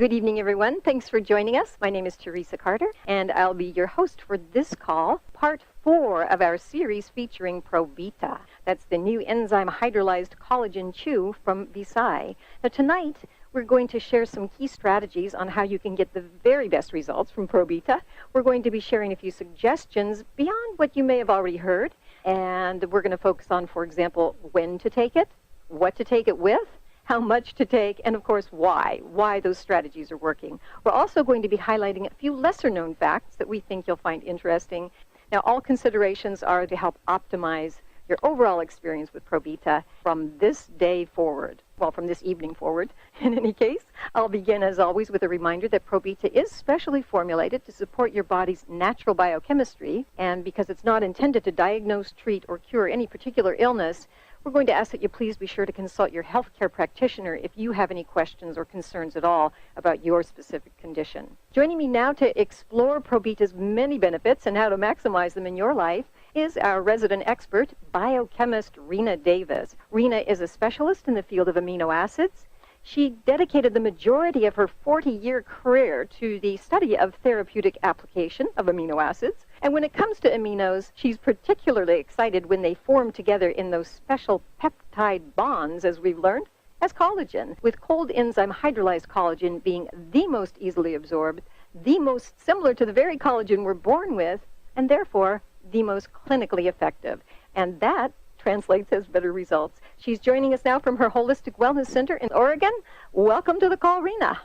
Good evening, everyone. Thanks for joining us. My name is Teresa Carter, and I'll be your host for this call, part 4 of our series featuring Probita. That's the new enzyme hydrolyzed collagen chew from Visi. Now, tonight, we're going to share some key strategies on how you can get the very best results from Probita. We're going to be sharing a few suggestions beyond what you may have already heard, and we're going to focus on, for example, when to take it, what to take it with, how much to take, and of course why those strategies are working. We're also going to be highlighting a few lesser-known facts that we think you'll find interesting. Now, all considerations are to help optimize your overall experience with Probita from this day forward. Well, from this evening forward. In any case, I'll begin, as always, with a reminder that Probita is specially formulated to support your body's natural biochemistry, and because it's not intended to diagnose, treat, or cure any particular illness, we're going to ask that you please be sure to consult your healthcare practitioner if you have any questions or concerns at all about your specific condition. Joining me now to explore Probita's many benefits and how to maximize them in your life is our resident expert, biochemist Rena Davis. Rena is a specialist in the field of amino acids. She dedicated the majority of her 40-year career to the study of therapeutic application of amino acids. And when it comes to aminos, she's particularly excited when they form together in those special peptide bonds, as we've learned, as collagen, with cold enzyme hydrolyzed collagen being the most easily absorbed, the most similar to the very collagen we're born with, and therefore the most clinically effective. And that translates as better results. She's joining us now from her Holistic Wellness Center in Oregon. Welcome to the call, Rena.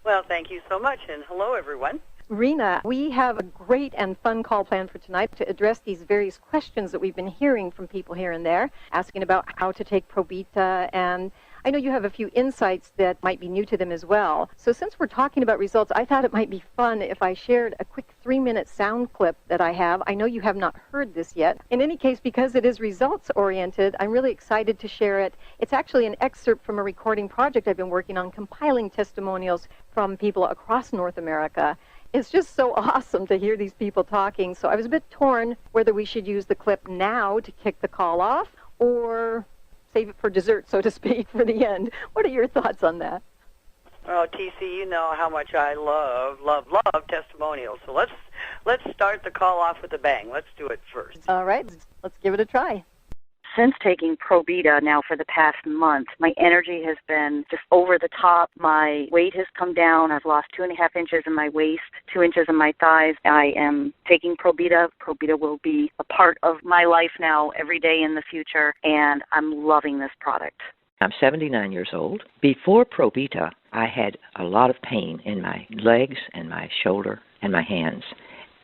Well, thank you so much, and hello, everyone. Rena, we have a great and fun call planned for tonight to address these various questions that we've been hearing from people here and there, asking about how to take Probita, and I know you have a few insights that might be new to them as well. So since we're talking about results, I thought it might be fun if I shared a quick 3-minute sound clip that I have. I know you have not heard this yet. In any case, because it is results-oriented, I'm really excited to share it. It's actually an excerpt from a recording project I've been working on, compiling testimonials from people across North America. It's just so awesome to hear these people talking. So I was a bit torn whether we should use the clip now to kick the call off or save it for dessert, so to speak, for the end. What are your thoughts on that? Oh, TC, you know how much I love testimonials. So let's start the call off with a bang. Let's do it first. All right, let's give it a try. Since taking Probita now for the past month, my energy has been just over the top. My weight has come down. I've lost 2.5 inches in my waist, 2 inches in my thighs. I am taking Probita. Probita will be a part of my life now every day in the future, and I'm loving this product. I'm 79 years old. Before Probita, I had a lot of pain in my legs and my shoulder and my hands.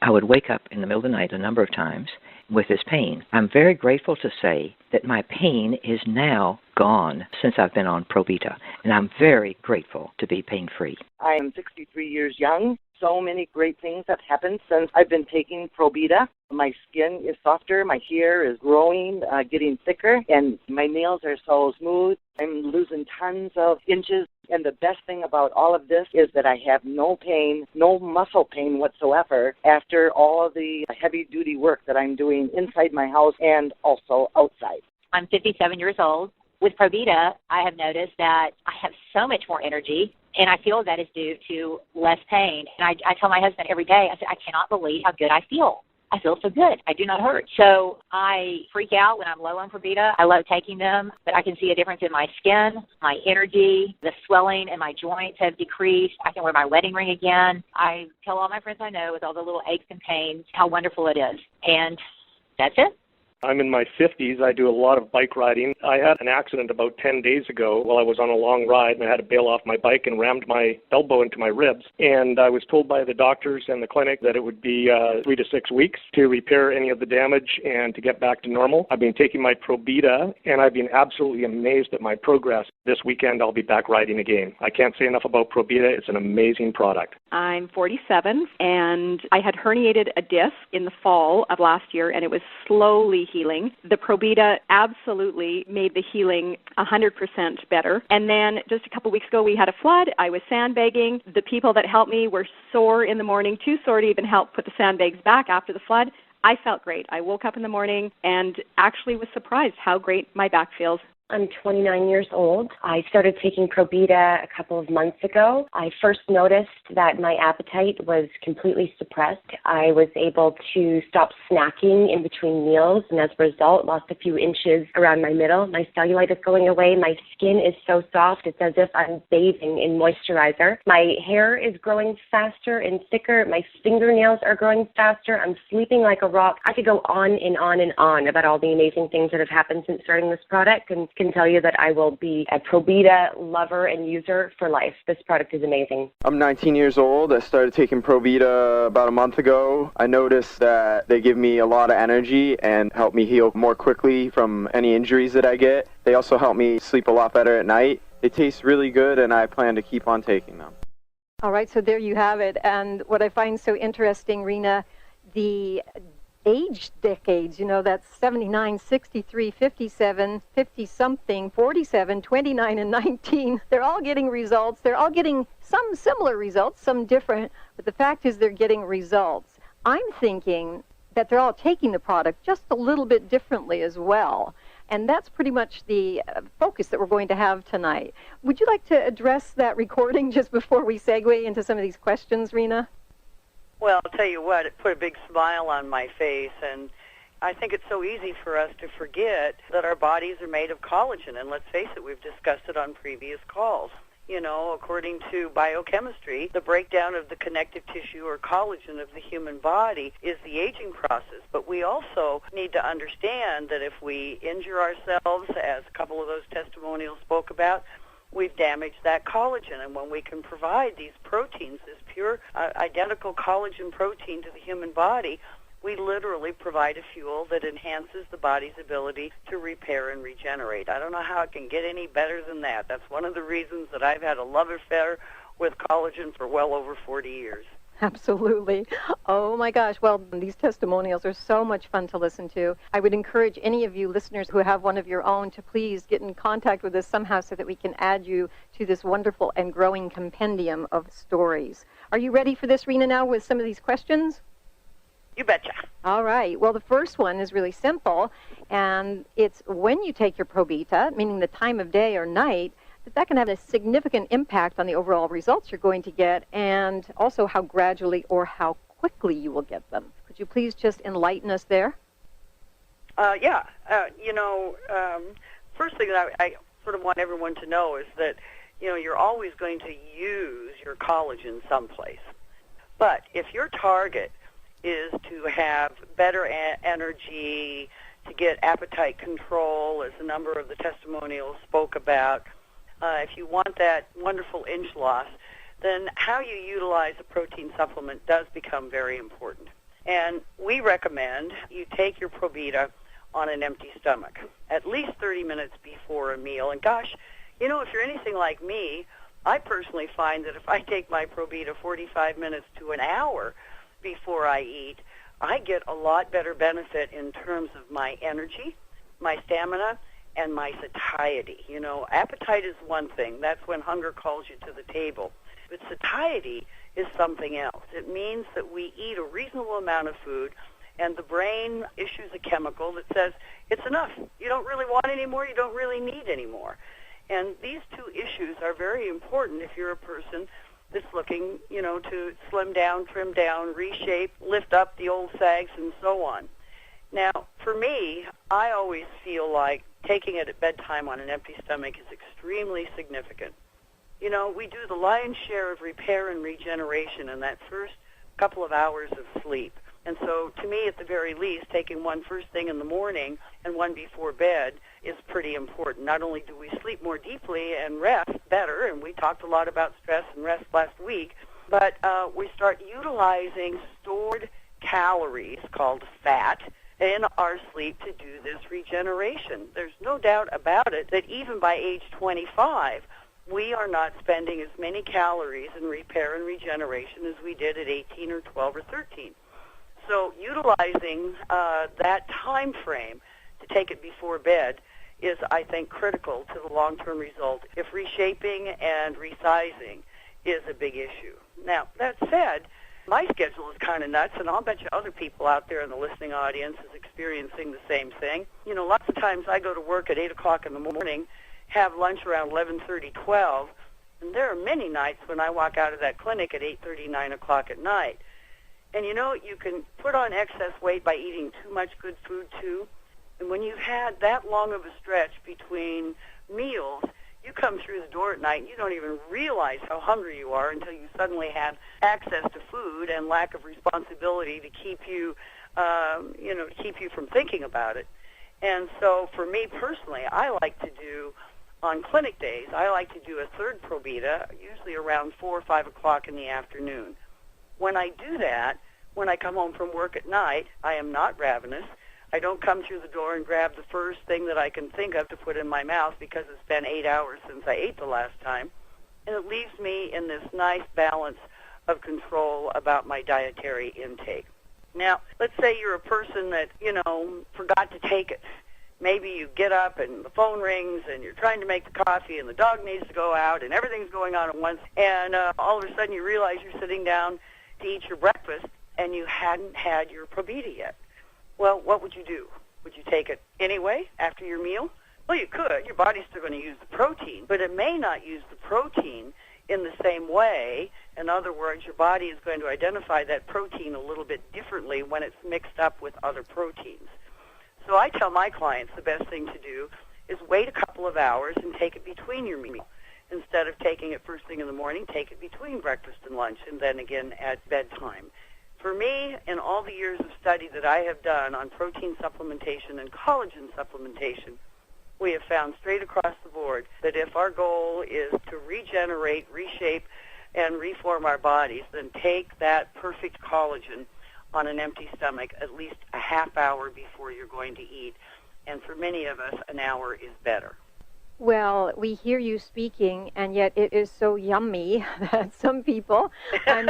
I would wake up in the middle of the night a number of times with this pain. I'm very grateful to say that my pain is now gone since I've been on Probita, and I'm very grateful to be pain-free. I am 63 years young. So many great things have happened since I've been taking Probita. My skin is softer, my hair is growing, getting thicker, and my nails are so smooth. I'm losing tons of inches, and the best thing about all of this is that I have no pain, no muscle pain whatsoever after all of the heavy-duty work that I'm doing inside my house and also outside. I'm 57 years old. With Probita, I have noticed that I have so much more energy, and I feel that is due to less pain. And I tell my husband every day, I say, I cannot believe how good I feel. I feel so good. I do not hurt. So I freak out when I'm low on Probita. I love taking them, but I can see a difference in my skin, my energy, the swelling in my joints have decreased. I can wear my wedding ring again. I tell all my friends I know with all the little aches and pains how wonderful it is. And that's it. I'm in my 50s. I do a lot of bike riding. I had an accident about 10 days ago while I was on a long ride, and I had to bail off my bike and rammed my elbow into my ribs. And I was told by the doctors and the clinic that it would be 3 to 6 weeks to repair any of the damage and to get back to normal. I've been taking my Probita, and I've been absolutely amazed at my progress. This weekend, I'll be back riding again. I can't say enough about Probita. It's an amazing product. I'm 47, and I had herniated a disc in the fall of last year, and it was slowly healing. The Probita absolutely made the healing 100% better. And then just a couple weeks ago, we had a flood. I was sandbagging. The people that helped me were sore in the morning, too sore to even help put the sandbags back after the flood. I felt great. I woke up in the morning and actually was surprised how great my back feels. I'm 29 years old. I started taking Probita a couple of months ago. I first noticed that my appetite was completely suppressed. I was able to stop snacking in between meals, and as a result, lost a few inches around my middle. My cellulite is going away. My skin is so soft, it's as if I'm bathing in moisturizer. My hair is growing faster and thicker. My fingernails are growing faster. I'm sleeping like a rock. I could go on and on and on about all the amazing things that have happened since starting this product, and can tell you that I will be a Probita lover and user for life. This product is amazing. I'm 19 years old. I started taking Probita about a month ago. I noticed that they give me a lot of energy and help me heal more quickly from any injuries that I get. They also help me sleep a lot better at night. They taste really good, and I plan to keep on taking them. All right, so there you have it. And what I find so interesting, Rena, the age decades, that's 79, 63, 57, 50-something, 47, 29, and 19. They're all getting results. They're all getting some similar results, some different, but the fact is they're getting results. I'm thinking that they're all taking the product just a little bit differently as well. And that's pretty much the focus that we're going to have tonight. Would you like to address that recording just before we segue into some of these questions, Rena? Well, I'll tell you what, it put a big smile on my face, and I think it's so easy for us to forget that our bodies are made of collagen, and let's face it, we've discussed it on previous calls. According to biochemistry, the breakdown of the connective tissue or collagen of the human body is the aging process, but we also need to understand that if we injure ourselves, as a couple of those testimonials spoke about, we've damaged that collagen. And when we can provide these proteins, this pure identical collagen protein to the human body, we literally provide a fuel that enhances the body's ability to repair and regenerate. I don't know how it can get any better than that. That's one of the reasons that I've had a love affair with collagen for well over 40 years. Absolutely. Oh my gosh. Well, these testimonials are so much fun to listen to. I would encourage any of you listeners who have one of your own to please get in contact with us somehow so that we can add you to this wonderful and growing compendium of stories. Are you ready for this, Rena, now with some of these questions? You betcha. All right. Well, the first one is really simple, and it's when you take your Probita, meaning the time of day or night, that can have a significant impact on the overall results you're going to get, and also how gradually or how quickly you will get them. Could you please just enlighten us there? Yeah. First thing that I sort of want everyone to know is that, you're always going to use your collagen someplace. But if your target is to have better energy, to get appetite control, as a number of the testimonials spoke about, if you want that wonderful inch loss, then how you utilize a protein supplement does become very important. And we recommend you take your Probita on an empty stomach, at least 30 minutes before a meal. And gosh, if you're anything like me, I personally find that if I take my Probita 45 minutes to an hour before I eat, I get a lot better benefit in terms of my energy, my stamina, and my satiety. Appetite is one thing. That's when hunger calls you to the table. But satiety is something else. It means that we eat a reasonable amount of food, and the brain issues a chemical that says, it's enough. You don't really want any more. You don't really need any more. And these two issues are very important if you're a person that's looking, to slim down, trim down, reshape, lift up the old sags, and so on. Now, for me, I always feel like taking it at bedtime on an empty stomach is extremely significant. We do the lion's share of repair and regeneration in that first couple of hours of sleep. And so, to me, at the very least, taking one first thing in the morning and one before bed is pretty important. Not only do we sleep more deeply and rest better, and we talked a lot about stress and rest last week, but we start utilizing stored calories called fat in our sleep to do this regeneration. There's no doubt about it that even by age 25, we are not spending as many calories in repair and regeneration as we did at 18 or 12 or 13. So utilizing that time frame to take it before bed is, I think, critical to the long-term result if reshaping and resizing is a big issue. Now, that said, My schedule is kind of nuts, and I'll bet you other people out there in the listening audience is experiencing the same thing. You know, lots of times I go to work at 8 o'clock in the morning, have lunch around 11:30, 12, and there are many nights when I walk out of that clinic at 8:30, 9 o'clock at night. And, you know, you can put on excess weight by eating too much good food, too. And when you've had that long of a stretch between meals, you come through the door at night and you don't even realize how hungry you are until you suddenly have access to food and lack of responsibility to keep you, to keep you from thinking about it. And so for me personally, I like to do, on clinic days, I like to do a third Probita, usually around 4 or 5 o'clock in the afternoon. When I do that, when I come home from work at night, I am not ravenous. I don't come through the door and grab the first thing that I can think of to put in my mouth because it's been 8 hours since I ate the last time. And it leaves me in this nice balance of control about my dietary intake. Now, let's say you're a person that, forgot to take it. Maybe you get up and the phone rings and you're trying to make the coffee and the dog needs to go out and everything's going on at once. And all of a sudden you realize you're sitting down to eat your breakfast and you hadn't had your Probita yet. Well, what would you do? Would you take it anyway after your meal? Well, you could. Your body's still going to use the protein, but it may not use the protein in the same way. In other words, your body is going to identify that protein a little bit differently when it's mixed up with other proteins. So I tell my clients the best thing to do is wait a couple of hours and take it between your meals. Instead of taking it first thing in the morning, take it between breakfast and lunch, and then again at bedtime. For me, in all the years of study that I have done on protein supplementation and collagen supplementation, we have found straight across the board that if our goal is to regenerate, reshape, and reform our bodies, then take that perfect collagen on an empty stomach at least a half hour before you're going to eat. And for many of us, an hour is better. Well, we hear you speaking, and yet it is so yummy that some people, I'm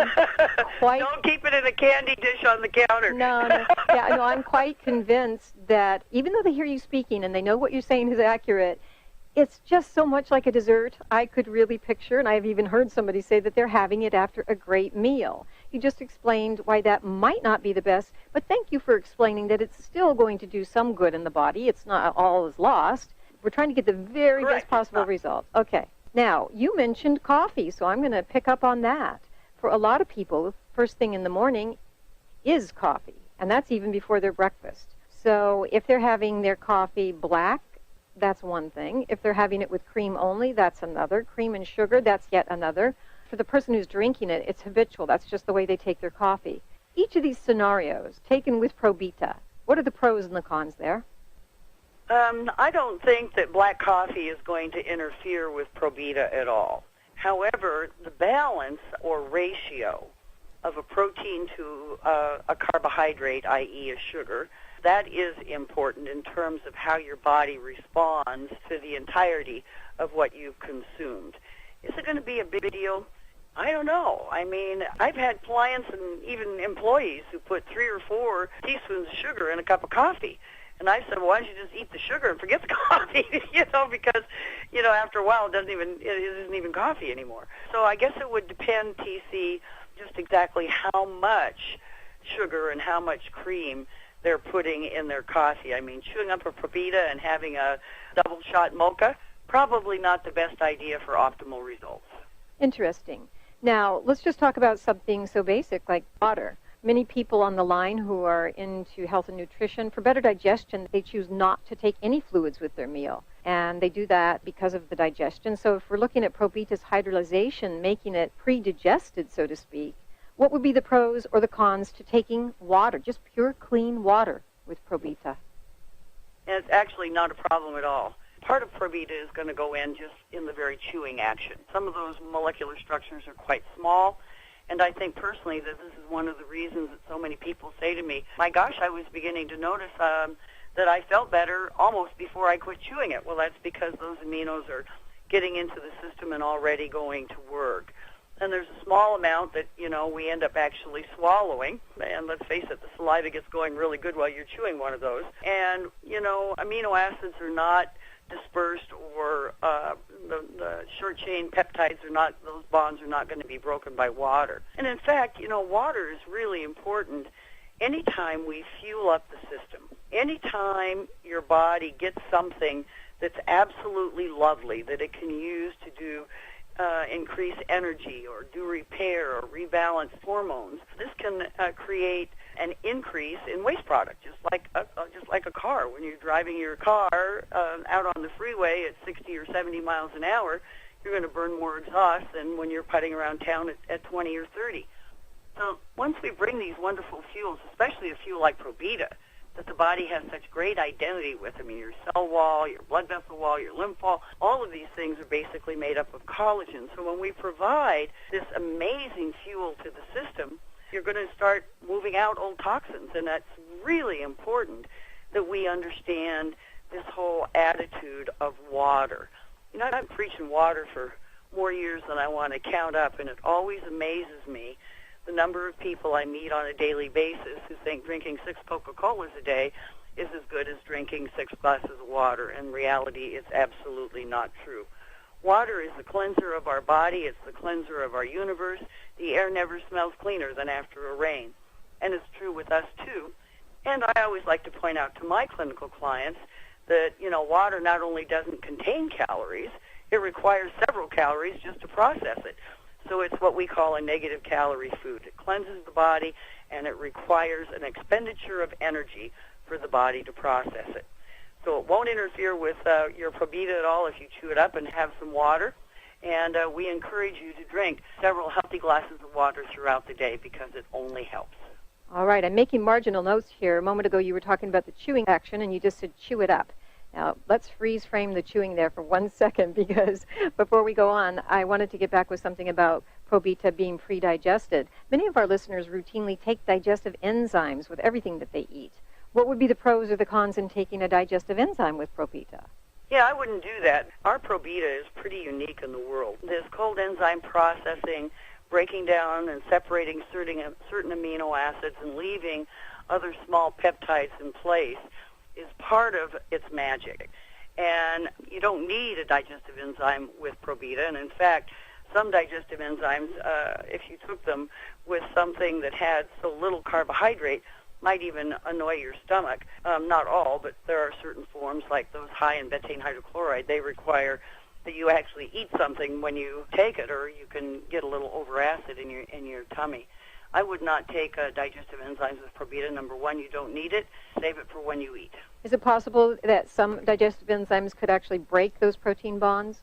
quite... Don't keep it in a candy dish on the counter. No. I'm quite convinced that even though they hear you speaking and they know what you're saying is accurate, it's just so much like a dessert. I could really picture, and I've even heard somebody say that they're having it after a great meal. You just explained why that might not be the best, but thank you for explaining that it's still going to do some good in the body. It's not all is lost. We're trying to get the very best possible results. Okay. Now, you mentioned coffee, so I'm going to pick up on that. For a lot of people, first thing in the morning is coffee, and that's even before their breakfast. So if they're having their coffee black, that's one thing. If they're having it with cream only, that's another. Cream and sugar, that's yet another. For the person who's drinking it, it's habitual. That's just the way they take their coffee. Each of these scenarios, taken with Probita, what are the pros and the cons there? I don't think that black coffee is going to interfere with Probita at all. However, the balance or ratio of a protein to a carbohydrate, i.e. a sugar, that is important in terms of how your body responds to the entirety of what you've consumed. Is it going to be a big deal? I don't know. I mean, I've had clients and even employees who put 3 or 4 teaspoons of sugar in a cup of coffee. And I said, well, why don't you just eat the sugar and forget the coffee, because, after a while it isn't even coffee anymore. So I guess it would depend, TC, just exactly how much sugar and how much cream they're putting in their coffee. I mean, chewing up a Probita and having a double shot mocha, probably not the best idea for optimal results. Interesting. Now, let's just talk about something so basic like water. Many people on the line who are into health and nutrition, for better digestion, they choose not to take any fluids with their meal. And they do that because of the digestion. So if we're looking at Probita's hydrolyzation, making it pre-digested, so to speak, what would be the pros or the cons to taking water, just pure clean water with Probita? And it's actually not a problem at all. Part of Probita is going to go in just in the very chewing action. Some of those molecular structures are quite small. And I think personally that this is one of the reasons that so many people say to me, my gosh, I was beginning to notice that I felt better almost before I quit chewing it. Well, that's because those aminos are getting into the system and already going to work. And there's a small amount that, we end up actually swallowing. And let's face it, the saliva gets going really good while you're chewing one of those. And, amino acids are not dispersed or the short-chain peptides are not, those bonds are not going to be broken by water. And in fact, water is really important anytime we fuel up the system. Anytime your body gets something that's absolutely lovely that it can use to do increase energy or do repair or rebalance hormones, this can create an increase in waste product, just like a car. When you're driving your car out on the freeway at 60 or 70 miles an hour, you're going to burn more exhaust than when you're putting around town at 20 or 30. So once we bring these wonderful fuels, especially a fuel like Probita, that the body has such great identity with. I mean, your cell wall, your blood vessel wall, your lymph wall, all of these things are basically made up of collagen. So when we provide this amazing fuel to the system, you're going to start moving out old toxins, and that's really important that we understand this whole attitude of water. I've been preaching water for more years than I want to count up, and it always amazes me the number of people I meet on a daily basis who think drinking 6 Coca-Colas a day is as good as drinking 6 glasses of water. In reality, it's absolutely not true. Water is the cleanser of our body. It's the cleanser of our universe. The air never smells cleaner than after a rain. And it's true with us, too. And I always like to point out to my clinical clients that, water not only doesn't contain calories, it requires several calories just to process it. So it's what we call a negative calorie food. It cleanses the body, and it requires an expenditure of energy for the body to process it. So it won't interfere with your Probita at all if you chew it up and have some water. And we encourage you to drink several healthy glasses of water throughout the day because it only helps. All right, I'm making marginal notes here. A moment ago you were talking about the chewing action, and you just said chew it up. Now, let's freeze frame the chewing there for 1 second, because before we go on, I wanted to get back with something about Probita being pre-digested. Many of our listeners routinely take digestive enzymes with everything that they eat. What would be the pros or the cons in taking a digestive enzyme with Probita? Yeah, I wouldn't do that. Our Probita is pretty unique in the world. This cold enzyme processing, breaking down and separating certain amino acids and leaving other small peptides in place is part of its magic. And you don't need a digestive enzyme with Probita. And in fact, some digestive enzymes, if you took them with something that had so little carbohydrate, might even annoy your stomach. Not all, but there are certain forms like those high in betaine hydrochloride. They require that you actually eat something when you take it, or you can get a little overacid in your tummy. I would not take digestive enzymes with Probita. Number one, you don't need it. Save it for when you eat. Is it possible that some digestive enzymes could actually break those protein bonds?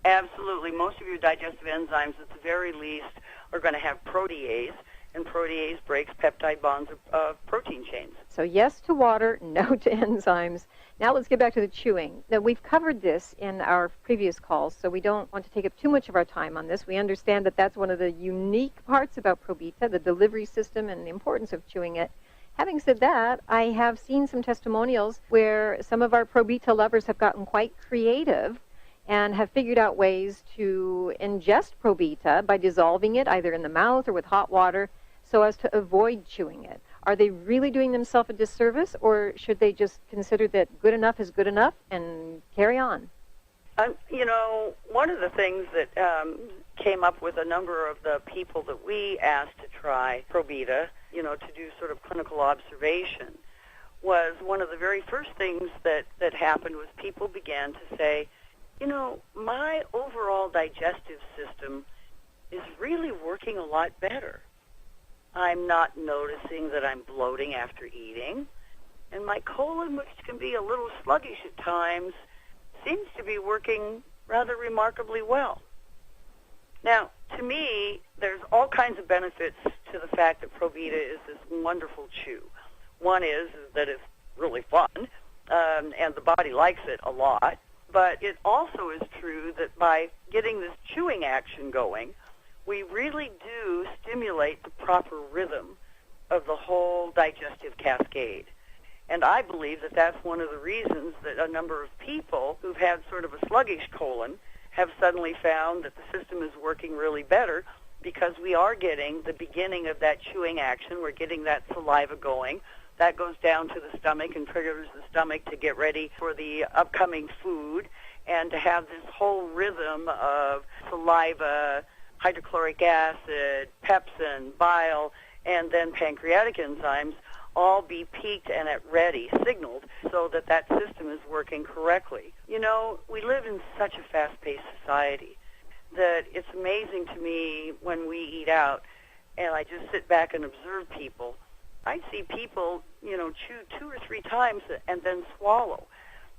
Absolutely. Most of your digestive enzymes, at the very least, are going to have protease, and protease breaks peptide bonds of protein chains. So yes to water, no to enzymes. Now let's get back to the chewing. Now, we've covered this in our previous calls, so we don't want to take up too much of our time on this. We understand that that's one of the unique parts about Probita, the delivery system and the importance of chewing it. Having said that, I have seen some testimonials where some of our Probita lovers have gotten quite creative and have figured out ways to ingest Probita by dissolving it either in the mouth or with hot water so as to avoid chewing it. Are they really doing themselves a disservice, or should they just consider that good enough is good enough and carry on? One of the things that came up with a number of the people that we asked to try Probita, to do sort of clinical observation, was one of the very first things that happened was people began to say, my overall digestive system is really working a lot better. I'm not noticing that I'm bloating after eating, and my colon, which can be a little sluggish at times, seems to be working rather remarkably well. Now, to me, there's all kinds of benefits to the fact that Probita is this wonderful chew. One is that it's really fun, and the body likes it a lot, but it also is true that by getting this chewing action going, we really do stimulate the proper rhythm of the whole digestive cascade. And I believe that that's one of the reasons that a number of people who've had sort of a sluggish colon have suddenly found that the system is working really better because we are getting the beginning of that chewing action. We're getting that saliva going. That goes down to the stomach and triggers the stomach to get ready for the upcoming food and to have this whole rhythm of saliva, hydrochloric acid, pepsin, bile, and then pancreatic enzymes all be peaked and at ready, signaled, so that that system is working correctly. You know, we live in such a fast-paced society that it's amazing to me when we eat out and I just sit back and observe people. I see people, chew 2 or 3 times and then swallow.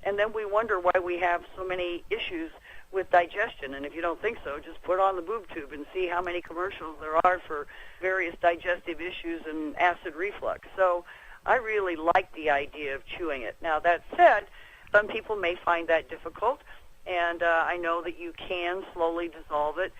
And then we wonder why we have so many issues with digestion. And if you don't think so, just put on the boob tube and see how many commercials there are for various digestive issues and acid reflux. So I really like the idea of chewing it. Now, that said, some people may find that difficult, and I know that you can slowly dissolve it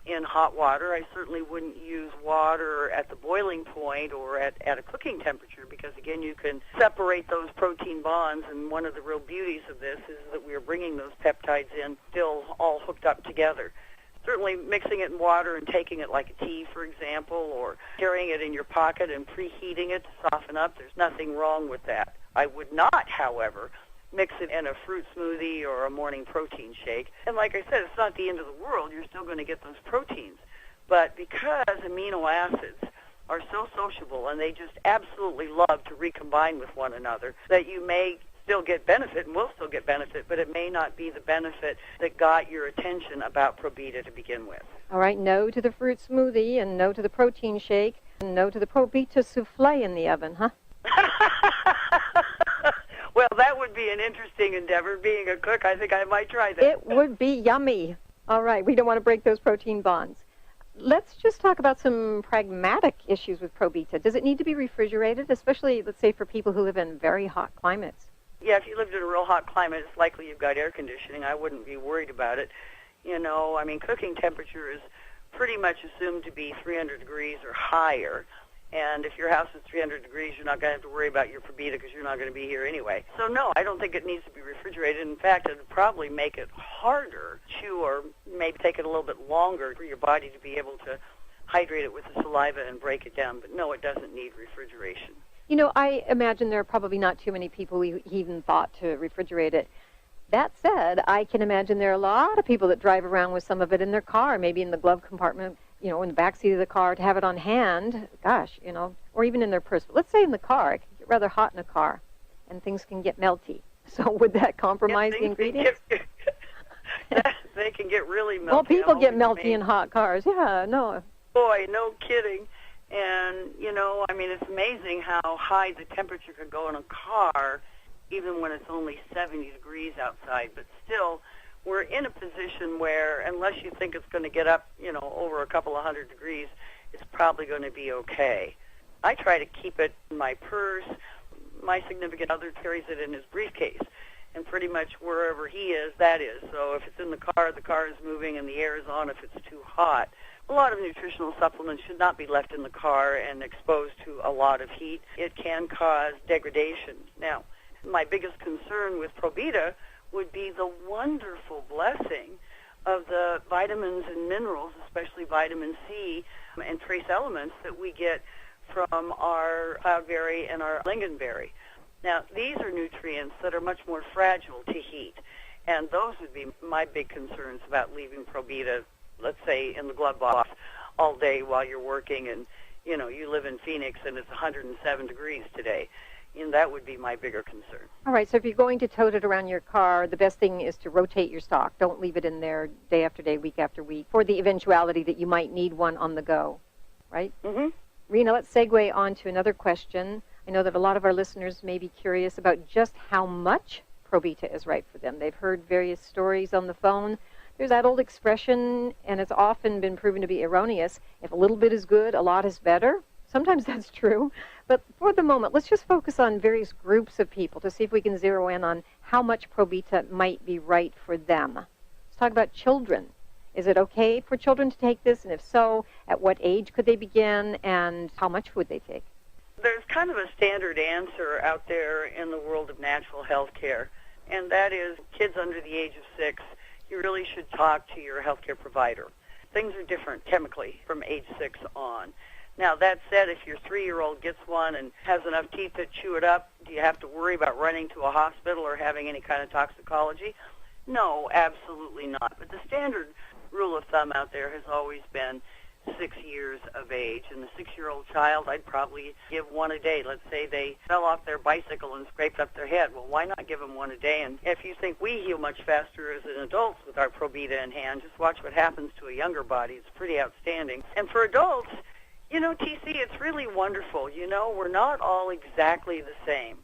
in hot water. I certainly wouldn't use water at the boiling point or at a cooking temperature because, again, you can separate those protein bonds, and one of the real beauties of this is that we are bringing those peptides in still all hooked up together. Certainly mixing it in water and taking it like a tea, for example, or carrying it in your pocket and preheating it to soften up, there's nothing wrong with that. I would not, however, mix it in a fruit smoothie or a morning protein shake. And like I said, it's not the end of the world. You're still going to get those proteins. But because amino acids are so sociable and they just absolutely love to recombine with one another, that you may still get benefit and will still get benefit, but it may not be the benefit that got your attention about Probita to begin with. All right, no to the fruit smoothie and no to the protein shake and no to the Probita souffle in the oven, huh? Well, that would be an interesting endeavor. Being a cook, I think I might try that. It would be yummy. All right, we don't want to break those protein bonds. Let's just talk about some pragmatic issues with Probita. Does it need to be refrigerated, especially, let's say, for people who live in very hot climates? Yeah, if you lived in a real hot climate, it's likely you've got air conditioning. I wouldn't be worried about it. Cooking temperature is pretty much assumed to be 300 degrees or higher. And if your house is 300 degrees, you're not going to have to worry about your Probita because you're not going to be here anyway. So, no, I don't think it needs to be refrigerated. In fact, it would probably make it harder to chew or maybe take it a little bit longer for your body to be able to hydrate it with the saliva and break it down. But, no, it doesn't need refrigeration. I imagine there are probably not too many people who even thought to refrigerate it. That said, I can imagine there are a lot of people that drive around with some of it in their car, maybe in the glove compartment, in the back seat of the car, to have it on hand, or even in their purse. But let's say in the car, it can get rather hot in a car, and things can get melty. So would that compromise the ingredients? They can get really melty. Well, people get melty in hot cars. Yeah, no. Boy, no kidding. And, it's amazing how high the temperature could go in a car, even when it's only 70 degrees outside. But still, we're in a position where, unless you think it's going to get up, over a couple of 100 degrees, it's probably going to be okay. I try to keep it in my purse. My significant other carries it in his briefcase. And pretty much wherever he is, that is. So if it's in the car is moving and the air is on if it's too hot. A lot of nutritional supplements should not be left in the car and exposed to a lot of heat. It can cause degradation. Now, my biggest concern with Probita would be the wonderful blessing of the vitamins and minerals, especially vitamin C and trace elements that we get from our cloudberry and our lingonberry. Now, these are nutrients that are much more fragile to heat, and those would be my big concerns about leaving Probita, let's say, in the glove box all day while you're working and, you live in Phoenix and it's 107 degrees today. That would be my bigger concern. All right, so if you're going to tote it around your car, the best thing is to rotate your stock. Don't leave it in there day after day, week after week, for the eventuality that you might need one on the go, right? Mm-hmm. Rena, let's segue on to another question. I know that a lot of our listeners may be curious about just how much Probita is right for them. They've heard various stories on the phone. There's that old expression, and it's often been proven to be erroneous, if a little bit is good, a lot is better. Sometimes that's true. But for the moment, let's just focus on various groups of people to see if we can zero in on how much Probita might be right for them. Let's talk about children. Is it okay for children to take this? And if so, at what age could they begin? And how much would they take? There's kind of a standard answer out there in the world of natural health care, and that is kids under the age of 6, you really should talk to your healthcare provider. Things are different chemically from age 6 on. Now, that said, if your 3-year-old gets one and has enough teeth to chew it up, do you have to worry about running to a hospital or having any kind of toxicology? No, absolutely not. But the standard rule of thumb thumb out there has always been 6 years of age. And a 6-year-old child, I'd probably give one a day. Let's say they fell off their bicycle and scraped up their head. Well, why not give them one a day? And if you think we heal much faster as an adults with our Probita in hand, just watch what happens to a younger body. It's pretty outstanding. And for adults, you know, TC, it's really wonderful. You know, we're not all exactly the same.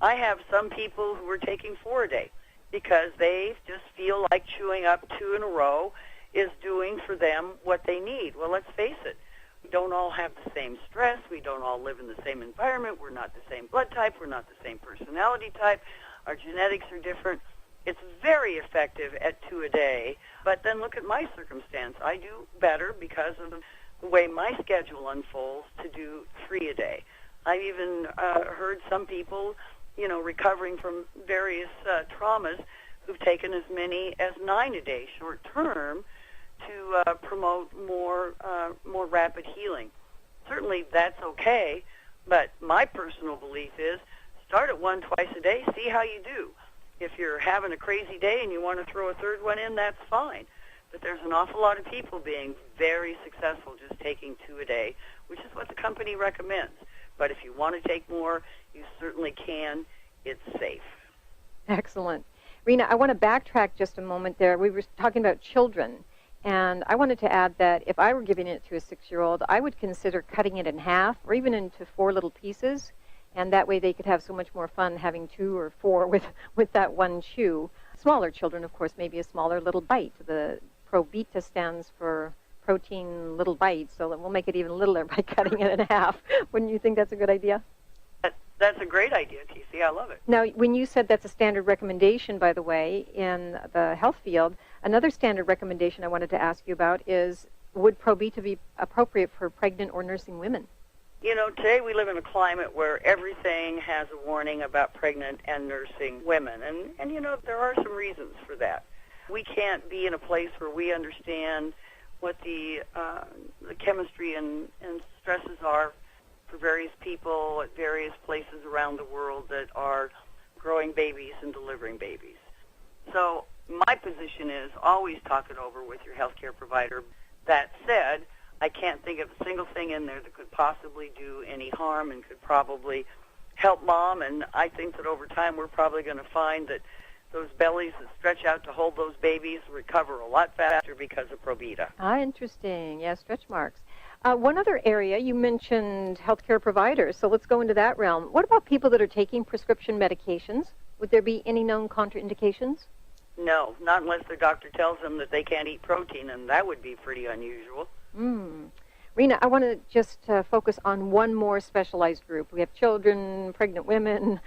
I have some people who are taking 4 a day because they just feel like chewing up 2 in a row is doing for them what they need. Well, let's face it. We don't all have the same stress. We don't all live in the same environment. We're not the same blood type. We're not the same personality type. Our genetics are different. It's very effective at 2 a day. But then look at my circumstance. I do better because of the way my schedule unfolds to do 3 a day. I've even heard some people, you know, recovering from various traumas who've taken as many as 9 a day short term to promote more rapid healing. Certainly that's okay, but my personal belief is start at 1 twice a day, see how you do. If you're having a crazy day and you want to throw a 3rd one in, that's fine. But there's an awful lot of people being very successful just taking 2 a day, which is what the company recommends. But if you want to take more, you certainly can. It's safe. Excellent. Rena, I want to backtrack just a moment there. We were talking about children, and I wanted to add that if I were giving it to a 6-year-old, I would consider cutting it in half or even into 4 little pieces, and that way they could have so much more fun having 2 or 4 with that one chew. Smaller children, of course, maybe a smaller little bite. The Probita stands for protein little bite, so we'll make it even littler by cutting it in half. Wouldn't you think that's a good idea? That's a great idea, TC. I love it. Now, when you said that's a standard recommendation, by the way, in the health field, another standard recommendation I wanted to ask you about is, would Probita be appropriate for pregnant or nursing women? You know, today we live in a climate where everything has a warning about pregnant and nursing women. And you know, there are some reasons for that. We can't be in a place where we understand what the chemistry and stresses are for various people at various places around the world that are growing babies and delivering babies. So my position is always talk it over with your healthcare provider. That said, I can't think of a single thing in there that could possibly do any harm and could probably help mom. And I think that over time we're probably going to find that those bellies that stretch out to hold those babies recover a lot faster because of Probita. Interesting. Yeah, stretch marks. One other area, you mentioned healthcare providers, so let's go into that realm. What about people that are taking prescription medications? Would there be any known contraindications? No, not unless their doctor tells them that they can't eat protein, and that would be pretty unusual. Rena, I want to just focus on one more specialized group. We have children, pregnant women,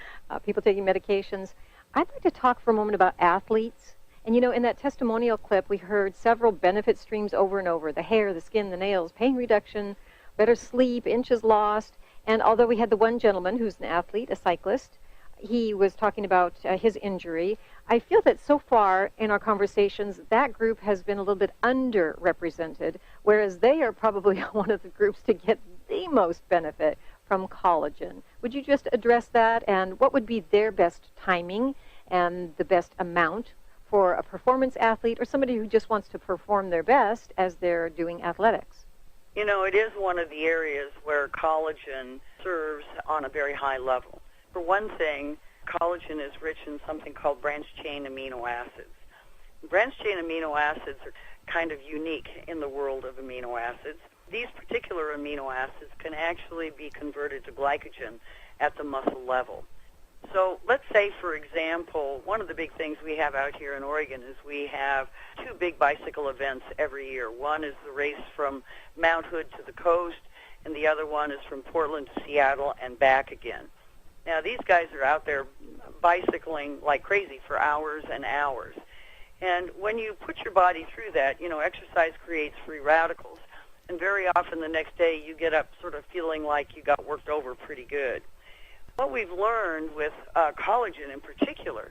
people taking medications. I'd like to talk for a moment about athletes. And, you know, in that testimonial clip, we heard several benefit streams over and over: the hair, the skin, the nails, pain reduction, better sleep, inches lost. And although we had the one gentleman who's an athlete, a cyclist, he was talking about his injury. I feel that so far in our conversations, that group has been a little bit underrepresented, whereas they are probably one of the groups to get the most benefit from collagen. Would you just address that, and what would be their best timing and the best amount for a performance athlete or somebody who just wants to perform their best as they're doing athletics? You know, it is one of the areas where collagen serves on a very high level. For one thing, collagen is rich in something called branched-chain amino acids. Branched-chain amino acids are kind of unique in the world of amino acids. These particular amino acids can actually be converted to glycogen at the muscle level. So let's say, for example, one of the big things we have out here in Oregon is we have 2 big bicycle events every year. One is the race from Mount Hood to the coast, and the other one is from Portland to Seattle and back again. Now, these guys are out there bicycling like crazy for hours and hours. And when you put your body through that, you know, exercise creates free radicals. And very often the next day you get up sort of feeling like you got worked over pretty good. What we've learned with collagen in particular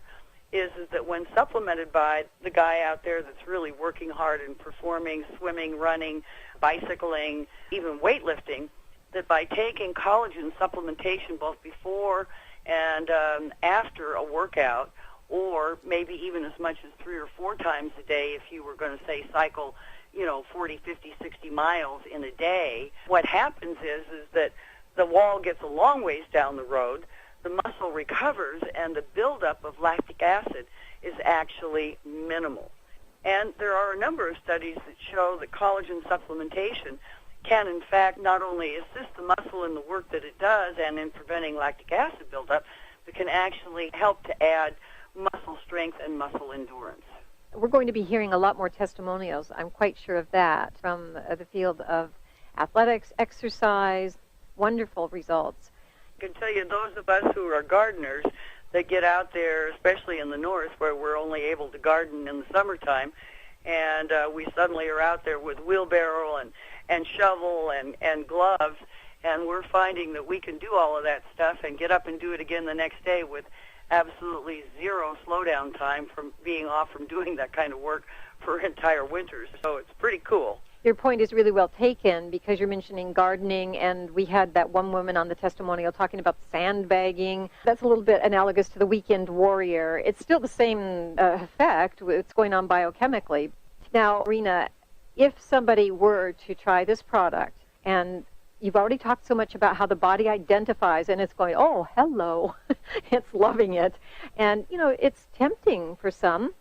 is that when supplemented by the guy out there that's really working hard and performing, swimming, running, bicycling, even weightlifting, that by taking collagen supplementation both before and after a workout, or maybe even as much as 3 or 4 times a day if you were going to, say, cycle, 40, 50, 60 miles in a day. What happens is that the wall gets a long ways down the road, the muscle recovers, and the buildup of lactic acid is actually minimal. And there are a number of studies that show that collagen supplementation can, in fact, not only assist the muscle in the work that it does and in preventing lactic acid buildup, but can actually help to add muscle strength and muscle endurance. We're going to be hearing a lot more testimonials, I'm quite sure of that, from the field of athletics, exercise, wonderful results. I can tell you, those of us who are gardeners that get out there, especially in the north where we're only able to garden in the summertime, and we suddenly are out there with wheelbarrow and shovel and gloves, and we're finding that we can do all of that stuff and get up and do it again the next day with absolutely zero slowdown time from being off from doing that kind of work for entire winters. So it's pretty cool. Your point is really well taken, because you're mentioning gardening, and we had that one woman on the testimonial talking about sandbagging. That's a little bit analogous to the weekend warrior. It's still the same effect. It's going on biochemically. Now, Rena, if somebody were to try this product, and you've already talked so much about how the body identifies, and it's going, oh, hello, it's loving it. And, it's tempting for some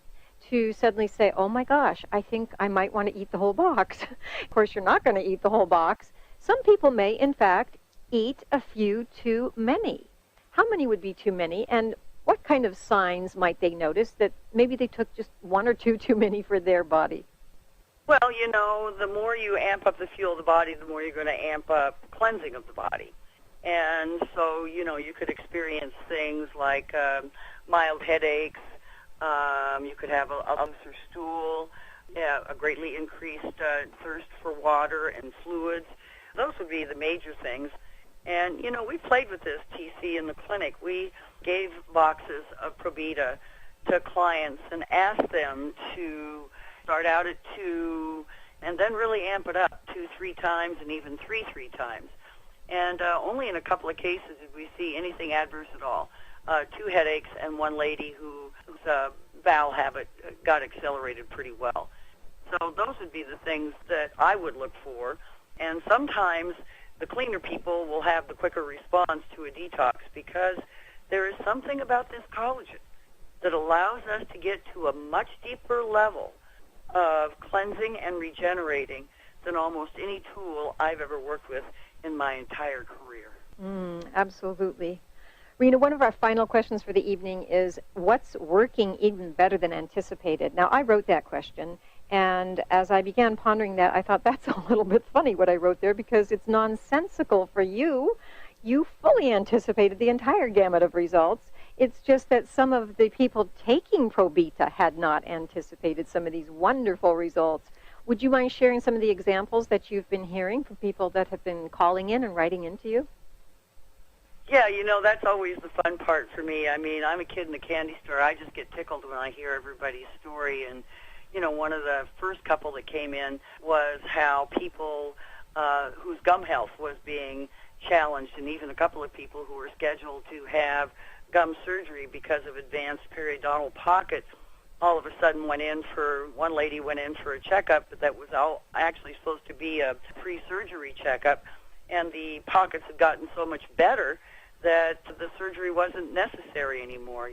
to suddenly say, oh my gosh, I think I might want to eat the whole box. Of course, you're not going to eat the whole box. Some people may, in fact, eat a few too many. How many would be too many, and what kind of signs might they notice that maybe they took just 1 or 2 too many for their body? Well, the more you amp up the fuel of the body, the more you're going to amp up cleansing of the body. And so, you could experience things like mild headaches. You could have a ulcer stool, a greatly increased thirst for water and fluids. Those would be the major things. And, we played with this, TC, in the clinic. We gave boxes of Probita to clients and asked them to start out at 2 and then really amp it up 2, 3 times and even 3 times. And only in a couple of cases did we see anything adverse at all. 2 headaches and 1 lady whose bowel habit got accelerated pretty well. So those would be the things that I would look for. And sometimes the cleaner people will have the quicker response to a detox, because there is something about this collagen that allows us to get to a much deeper level of cleansing and regenerating than almost any tool I've ever worked with in my entire career. Absolutely. Rena, one of our final questions for the evening is, what's working even better than anticipated? Now, I wrote that question, and as I began pondering that, I thought that's a little bit funny what I wrote there, because it's nonsensical for you. You fully anticipated the entire gamut of results. It's just that some of the people taking Probita had not anticipated some of these wonderful results. Would you mind sharing some of the examples that you've been hearing from people that have been calling in and writing into you? Yeah, that's always the fun part for me. I mean, I'm a kid in the candy store. I just get tickled when I hear everybody's story. And, one of the first couple that came in was how people whose gum health was being challenged, and even a couple of people who were scheduled to have gum surgery because of advanced periodontal pockets all of a sudden one lady went in for a checkup, but that was all actually supposed to be a pre-surgery checkup, and the pockets had gotten so much better that the surgery wasn't necessary anymore.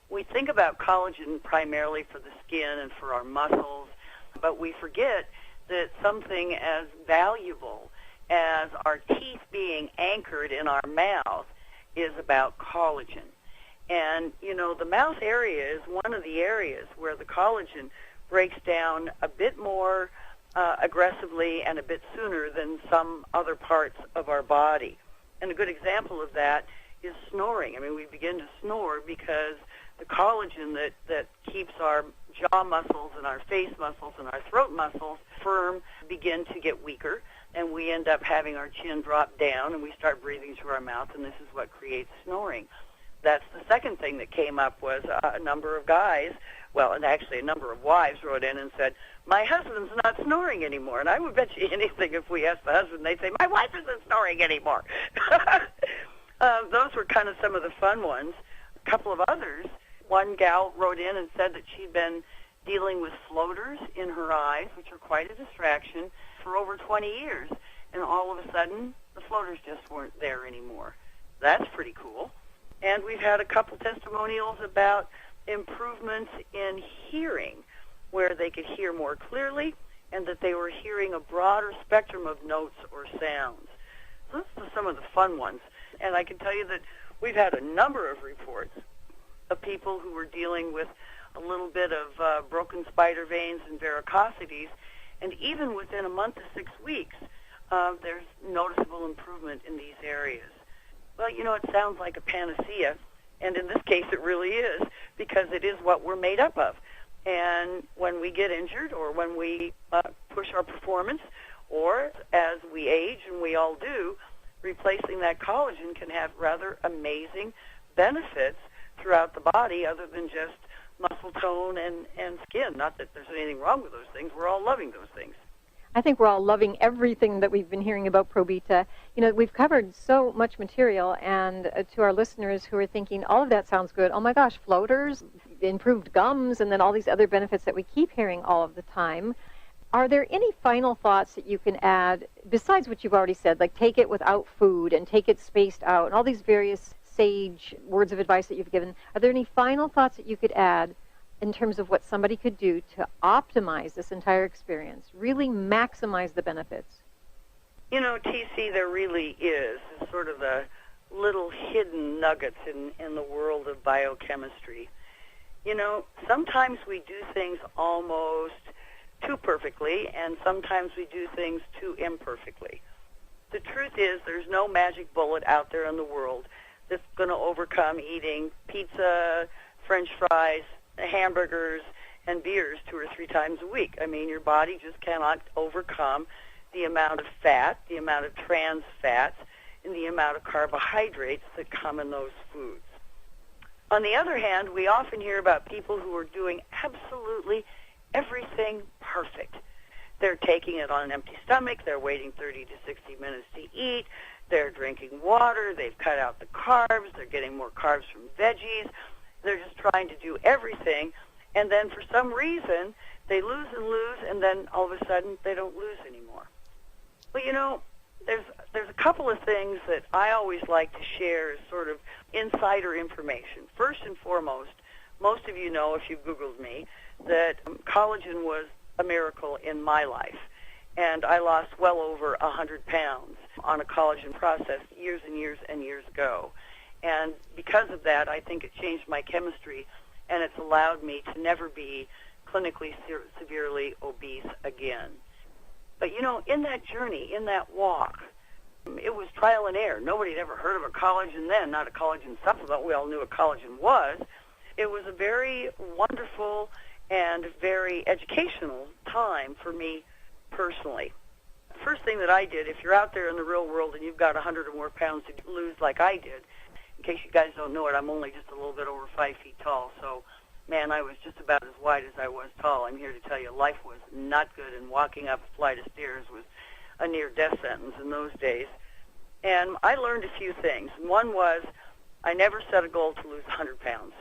We think about collagen primarily for the skin and for our muscles, but we forget that something as valuable as our teeth being anchored in our mouth is about collagen. And, the mouth area is one of the areas where the collagen breaks down a bit more aggressively and a bit sooner than some other parts of our body. And a good example of that is snoring. I mean, we begin to snore because the collagen that keeps our jaw muscles and our face muscles and our throat muscles firm begin to get weaker, and we end up having our chin drop down, and we start breathing through our mouth, and this is what creates snoring. That's the second thing that came up was a number of guys, well, and actually a number of wives wrote in and said, my husband's not snoring anymore. And I would bet you anything if we asked the husband, they'd say, my wife isn't snoring anymore. Those were kind of some of the fun ones. A couple of others One gal wrote in and said that she'd been dealing with floaters in her eyes, which are quite a distraction, for over 20 years. And all of a sudden, the floaters just weren't there anymore. That's pretty cool. And we've had a couple testimonials about improvements in hearing, where they could hear more clearly and that they were hearing a broader spectrum of notes or sounds. So those are some of the fun ones. And I can tell you that we've had a number of reports of people who were dealing with a little bit of broken spider veins and varicosities, and even within a month to 6 weeks, there's noticeable improvement in these areas. Well, you know, it sounds like a panacea, and in this case it really is, because it is what we're made up of. And when we get injured, or when we push our performance, or as we age, and we all do, replacing that collagen can have rather amazing benefits throughout the body, other than just muscle tone and skin. Not that there's anything wrong with those things. We're all loving those things. I think we're all loving everything that we've been hearing about Probita. You know, we've covered so much material, and to our listeners who are thinking, all of that sounds good, oh my gosh, floaters, improved gums, and then all these other benefits that we keep hearing all of the time. Are there any final thoughts that you can add, besides what you've already said, like take it without food and take it spaced out, and all these various sage words of advice that you've given? Are there any final thoughts that you could add in terms of what somebody could do to optimize this entire experience, really maximize the benefits? You know, TC, there really is sort of the little hidden nuggets in the world of biochemistry. You know, sometimes we do things almost too perfectly, and sometimes we do things too imperfectly. The truth is, there's no magic bullet out there in the world that's going to overcome eating pizza, French fries, hamburgers, and beers 2 or 3 times a week. I mean, your body just cannot overcome the amount of fat, the amount of trans fats, and the amount of carbohydrates that come in those foods. On the other hand, we often hear about people who are doing absolutely everything perfect. They're taking it on an empty stomach, they're waiting 30 to 60 minutes to eat, they're drinking water, they've cut out the carbs, they're getting more carbs from veggies, they're just trying to do everything, and then for some reason they lose and lose, and then all of a sudden they don't lose anymore. Well, you know, there's a couple of things that I always like to share as sort of insider information. First and foremost, most of you know, if you've Googled me, that collagen was a miracle in my life. And I lost well over 100 pounds on a collagen process years and years and years ago. And because of that, I think it changed my chemistry, and it's allowed me to never be clinically severely obese again. But, you know, in that journey, in that walk, it was trial and error. Nobody had ever heard of a collagen then, not a collagen supplement. We all knew what collagen was. It was a very wonderful and very educational time for me personally. The first thing that I did, if you're out there in the real world and you've got 100 or more pounds to lose like I did, in case you guys don't know it, I'm only just a little bit over 5 feet tall, so man, I was just about as wide as I was tall. I'm here to tell you life was not good, and walking up a flight of stairs was a near-death sentence in those days. And I learned a few things. One was I never set a goal to lose 100 pounds.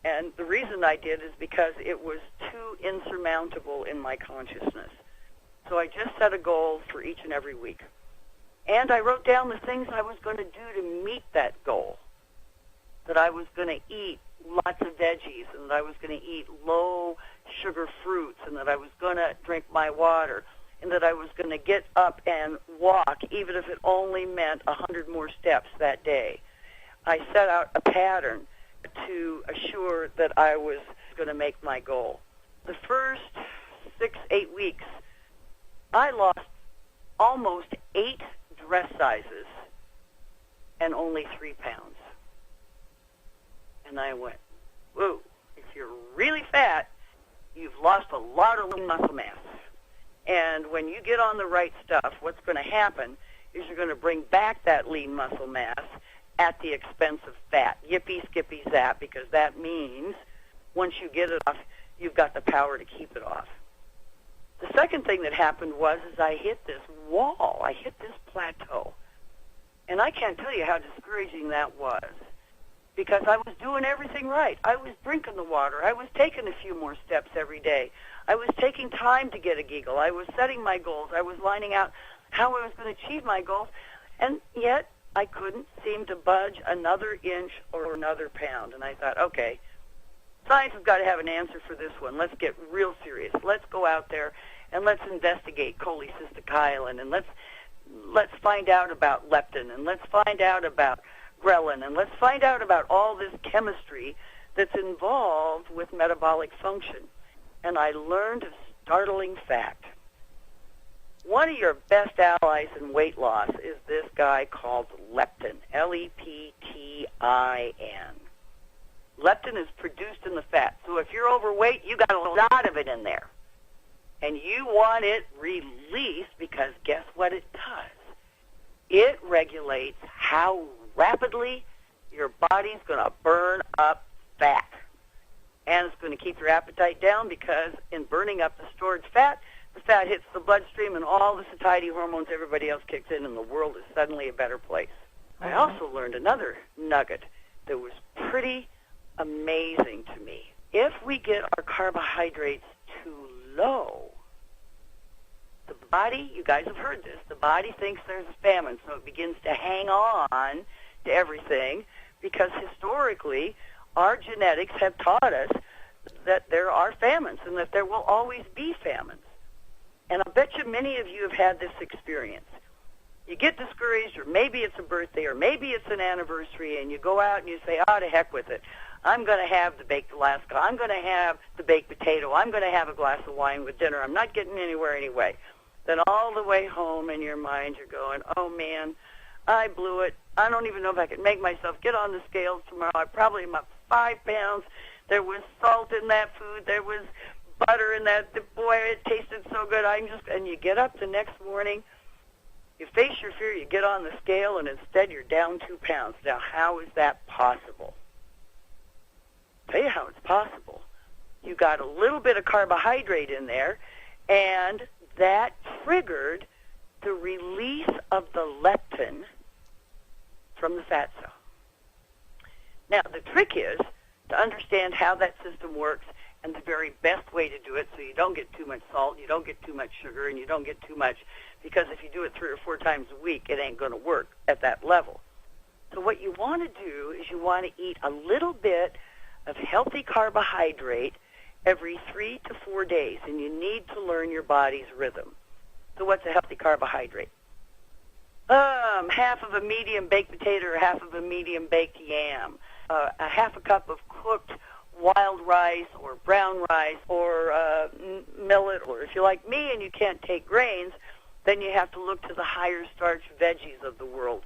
And the reason I did is because it was too insurmountable in my consciousness. So I just set a goal for each and every week. And I wrote down the things I was going to do to meet that goal. That I was going to eat lots of veggies, and that I was going to eat low-sugar fruits, and that I was going to drink my water, and that I was going to get up and walk, even if it only meant 100 more steps that day. I set out a pattern to assure that I was going to make my goal. The first 6-8 weeks, I lost almost 8 dress sizes and only 3 pounds. And I went, whoa, if you're really fat, you've lost a lot of lean muscle mass. And when you get on the right stuff, what's going to happen is you're going to bring back that lean muscle mass at the expense of fat. Yippee, skippy, zap, because that means once you get it off, you've got the power to keep it off. The second thing that happened was I hit this wall. I hit this plateau. And I can't tell you how discouraging that was. because I was doing everything right. I was drinking the water. I was taking a few more steps every day. I was taking time to get a giggle. I was setting my goals. I was lining out how I was going to achieve my goals. And yet I couldn't seem to budge another inch or another pound. And I thought, okay, science has got to have an answer for this one. Let's get real serious. Let's go out there and let's investigate cholecystic hyaline, and let's find out about leptin, and let's find out about ghrelin, and let's find out about all this chemistry that's involved with metabolic function. And I learned a startling fact. One of your best allies in weight loss is this guy called leptin, Leptin. Leptin is produced in the fat. So if you're overweight, you got a lot of it in there. And you want it released because guess what it does? It regulates how rapidly your body's going to burn up fat. And it's going to keep your appetite down because in burning up the stored fat, the fat hits the bloodstream and all the satiety hormones, everybody else kicks in, and the world is suddenly a better place. I also learned another nugget that was pretty amazing to me. If we get our carbohydrates too low, the body, you guys have heard this, the body thinks there's a famine, so it begins to hang on to everything because historically our genetics have taught us that there are famines and that there will always be famines. And I bet you many of you have had this experience. You get discouraged, or maybe it's a birthday, or maybe it's an anniversary, and you go out and you say, oh, to heck with it. I'm going to have the baked Alaska. I'm going to have the baked potato. I'm going to have a glass of wine with dinner. I'm not getting anywhere anyway. Then all the way home in your mind you're going, oh, man, I blew it. I don't even know if I can make myself get on the scales tomorrow. I probably am up 5 pounds. There was salt in that food. There was butter in that. Boy, it tasted so good. And you get up the next morning, you face your fear, you get on the scale, and instead you're down 2 pounds. Now, how is that possible? I'll tell you how it's possible. You got a little bit of carbohydrate in there, and that triggered the release of the leptin from the fat cell. Now, the trick is to understand how that system works and the very best way to do it so you don't get too much salt, you don't get too much sugar, and you don't get too much, because if you do it 3 or 4 times a week, it ain't going to work at that level. So what you want to do is you want to eat a little bit of healthy carbohydrate every 3 to 4 days, and you need to learn your body's rhythm. So what's a healthy carbohydrate? Half of a medium baked potato or half of a medium baked yam, a half a cup of cooked wild rice or brown rice or millet, or if you're like me and you can't take grains, then you have to look to the higher starch veggies of the world.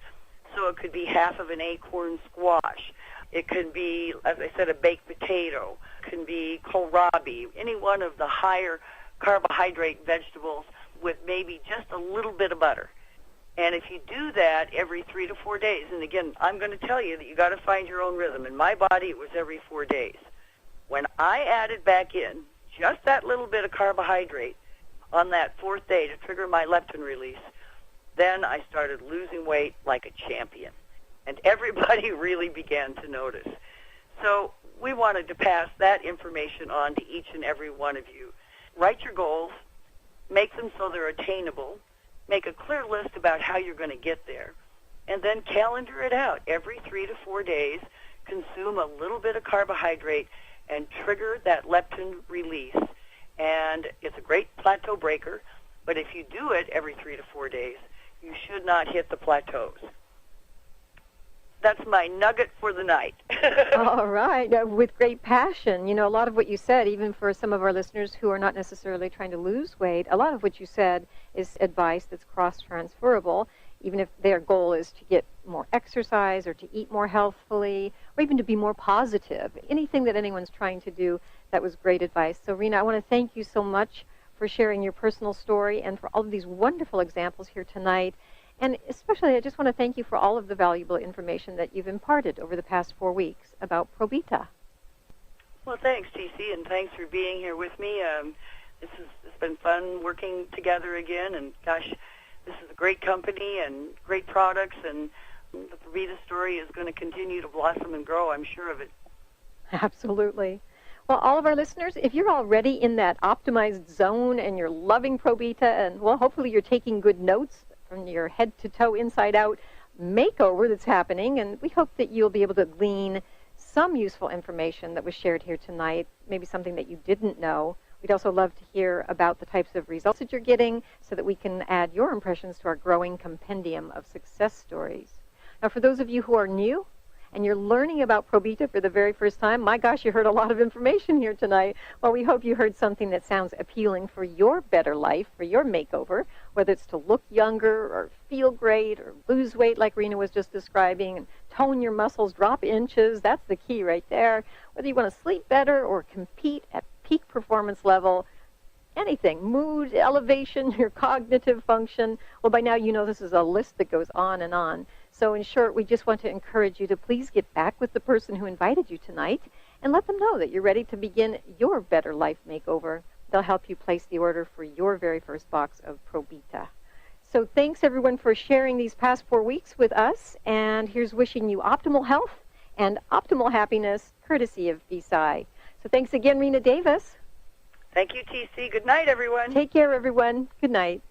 So it could be half of an acorn squash. It could be, as I said, a baked potato. It can be kohlrabi, any one of the higher carbohydrate vegetables with maybe just a little bit of butter. And if you do that every 3 to 4 days, and again, I'm going to tell you that you got to find your own rhythm. In my body, it was every 4 days. When I added back in just that little bit of carbohydrate on that 4th day to trigger my leptin release, then I started losing weight like a champion. And everybody really began to notice. So we wanted to pass that information on to each and every one of you. Write your goals, make them so they're attainable, make a clear list about how you're going to get there, and then calendar it out. Every 3 to 4 days, consume a little bit of carbohydrate and trigger that leptin release. And it's a great plateau breaker, but if you do it every 3 to 4 days, you should not hit the plateaus. That's my nugget for the night. All right. With great passion. You know, a lot of what you said, even for some of our listeners who are not necessarily trying to lose weight, a lot of what you said is advice that's cross-transferable, even if their goal is to get more exercise or to eat more healthfully or even to be more positive. Anything that anyone's trying to do, that was great advice. So, Rena, I want to thank you so much for sharing your personal story and for all of these wonderful examples here tonight. And especially, I just want to thank you for all of the valuable information that you've imparted over the past 4 weeks about Probita. Well, thanks, TC, and thanks for being here with me. It's been fun working together again, and gosh, this is a great company and great products, and The Probita story is going to continue to blossom and grow, I'm sure of it. Absolutely. Well, all of our listeners, if you're already in that optimized zone and you're loving Probita, and, well, hopefully you're taking good notes from your head to toe, inside out makeover that's happening, and we hope that you'll be able to glean some useful information that was shared here tonight, maybe something that you didn't know. We'd also love to hear about the types of results that you're getting so that we can add your impressions to our growing compendium of success stories. Now, for those of you who are new and you're learning about Probita for the very first time, my gosh, you heard a lot of information here tonight. Well, we hope you heard something that sounds appealing for your better life, for your makeover, whether it's to look younger or feel great or lose weight like Rena was just describing, and tone your muscles, drop inches. That's the key right there. Whether you want to sleep better or compete at peak performance level, anything, mood, elevation, your cognitive function. Well, by now you know this is a list that goes on and on. So in short, we just want to encourage you to please get back with the person who invited you tonight and let them know that you're ready to begin your better life makeover. They'll help you place the order for your very first box of Probita. So thanks everyone for sharing these past 4 weeks with us, and here's wishing you optimal health and optimal happiness courtesy of Visi. So thanks again, Rena Davis. Thank you, TC. Good night, everyone. Take care, everyone. Good night.